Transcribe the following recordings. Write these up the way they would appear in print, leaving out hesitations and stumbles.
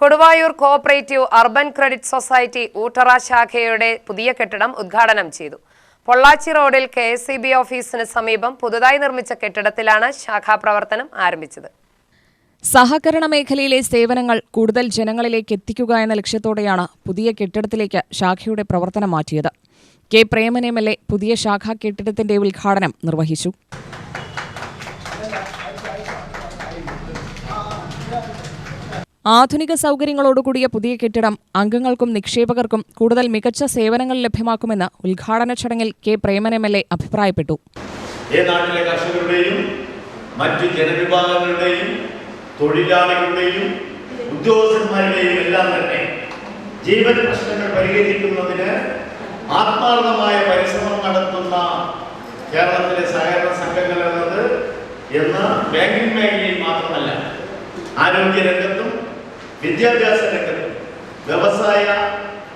Koduvayur cooperative urban credit society Oottara ശാഖയുടെ പുതിയ കെട്ടിടം ഉദ്ഘാടനം ചെയ്തു. പൊള്ളാച്ചി റോഡിൽ KSEB ഓഫീസിന് സമീപം പുതുതായി നിർമ്മിച്ച കെട്ടിടത്തിലാണ് ശാഖാ പ്രവർത്തനം ആരംഭിച്ചത്. സഹകരണ മേഖലയിലെ സേവനങ്ങൾ കൂടുതൽ ജനങ്ങളിലേക്ക് എത്തിക്കുക എന്ന ലക്ഷ്യത്തോടെയാണ് പുതിയ കെട്ടിടത്തിലേക്ക് ശാഖയുടെ പ്രവർത്തനം മാറ്റിയത്. കെ പ്രേമൻ MLA പുതിയ ശാഖാ കെട്ടിടത്തിന്റെ ഉദ്ഘാടനം നിർവഹിച്ചു. ആധുനിക സൗകര്യങ്ങളോടുകൂടിയ പുതിയ കെട്ടിടം അംഗങ്ങൾക്കും നിക്ഷേപകർക്കും കൂടുതൽ മികച്ച സേവനങ്ങൾ ലഭ്യമാക്കുമെന്ന് ഉദ്ഘാടന ചടങ്ങിൽ കെ പ്രേമൻ MLA അഭിപ്രായപ്പെട്ടു. നാട്ടിലെ കർഷകരുടെയും മറ്റു ജനവിഭാഗങ്ങളുടെയും തൊഴിലാളികളുടെയും ഉദ്യോഗസ്ഥന്മാരുടെയും എല്ലാം തന്നെ ജീവൻ പ്രശ്നങ്ങൾ പരിഹരിക്കുന്നതിന് ആത്മാർത്ഥമായ പരിശ്രമം നടത്തുന്ന കേരളത്തിലെ സഹകരണ സംഘങ്ങൾ എന്നത് എന്ന് ബാങ്കിംഗ് മേഖലയിൽ മാത്രമല്ല, ആരോഗ്യ രംഗത്തും വിദ്യാഭ്യാസ രംഗത്തും വ്യവസായ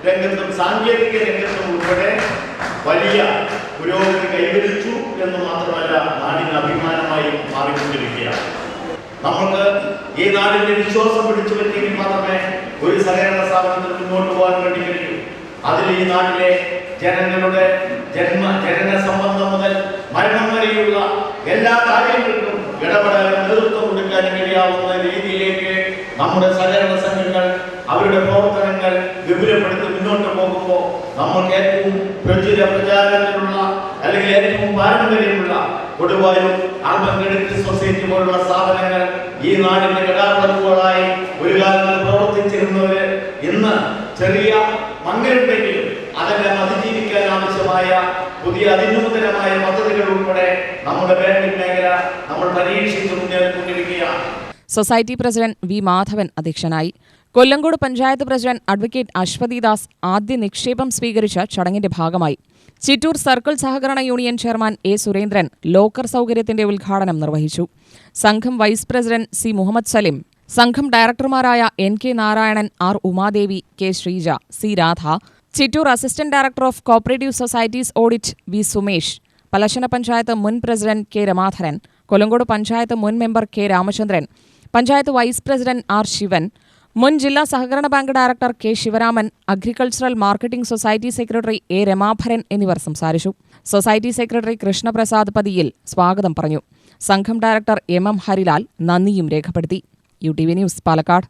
രംഗത്തും സാങ്കേതിക രംഗത്തും ഉൾപ്പെടെ വലിയ പുരോഗതി കൈവരിച്ചു എന്ന് മാത്രമല്ല, നാടിന് അഭിമാനമായി മാറിക്കൊണ്ടിരിക്കുകയാണ്. നമുക്ക് ഈ നാടിന്റെ വിശ്വാസം പിടിച്ചു പറ്റിയെങ്കിൽ മാത്രമേ ഒരു സഹകരണ സ്ഥാപനത്തിൽ മുന്നോട്ട് പോകാൻ വേണ്ടി കഴിയൂ. അതിൽ ഈ നാട്ടിലെ ജനങ്ങളുടെ ജനന സംബന്ധം മുതൽ മരണം വരെയുള്ള എല്ലാ കാര്യങ്ങൾക്കും ഇടപെടാനും നേതൃത്വം കൊടുക്കാനും കഴിയാവുന്ന രീതിയിലേക്ക് നമ്മുടെ സഹകരണ സംഘങ്ങൾ അവരുടെ പ്രവർത്തനങ്ങൾ വിപുലപ്പെടുത്തി മുന്നോട്ട് പോകുമ്പോൾ നമ്മൾക്ക് ഏറ്റവും പ്രചാരത്തിലുള്ള അല്ലെങ്കിൽ ഏറ്റവും പാരമ്പര്യമുള്ള കൊടുവായൂർ അർബൻ ക്രെഡിറ്റ് സൊസൈറ്റി പോലുള്ള സ്ഥാപനങ്ങൾ ഈ നാടിന്റെ ഘടാപടവുകളായി ഒരു കാലത്ത് പ്രവർത്തിച്ചിരുന്നവര് ഇന്ന് ചെറിയ മങ്ങലുണ്ടെങ്കിലും അതെല്ലാം അതിജീവിക്കാൻ ആവശ്യമായ പുതിയ അതിനൂതനമായ പദ്ധതികൾ ഉൾപ്പെടെ നമ്മുടെ ബാങ്കിംഗ് മേഖല നമ്മൾ പരീക്ഷിച്ചു മുന്നേറിക്കൊണ്ടിരിക്കുകയാണ്. സൊസൈറ്റി പ്രസിഡന്റ് വി മാധവൻ അധ്യക്ഷനായി. കൊല്ലങ്കോട് പഞ്ചായത്ത് പ്രസിഡന്റ് അഡ്വക്കേറ്റ് അശ്വതി ദാസ് ആദ്യ നിക്ഷേപം സ്വീകരിച്ച ചടങ്ങിന്റെ ഭാഗമായി. ചിറ്റൂർ സർക്കിൾ സഹകരണ union chairman A. Surendran locker സൗകര്യത്തിന്റെ ഉദ്ഘാടനം നിർവഹിച്ചു. സംഘം vice president C. Muhammad Salim, സംഘം ഡയറക്ടർമാരായ NK Narayanan, R. Umadevi, K. Sreeja, C. Radha, Chittur assistant director of cooperative societies audit V. Sumesh, Palassana panchayat മുൻ പ്രസിഡന്റ് K. രമാധരൻ, കൊല്ലങ്കോട് പഞ്ചായത്ത് മുൻ member K. Ramachandran, panchayat vice president R. Sivan, മുൻ ജില്ലാ സഹകരണ bank director K. Sivaraman, agricultural marketing society secretary A. Ramabharan എന്നിവർ സംസാരിച്ചു. സൊസൈറ്റി സെക്രട്ടറി കൃഷ്ണപ്രസാദ് പതിയിൽ സ്വാഗതം പറഞ്ഞു. സംഘം ഡയറക്ടർ MM ഹരിലാൽ നന്ദിയും രേഖപ്പെടുത്തി. UTV news, Palakkad.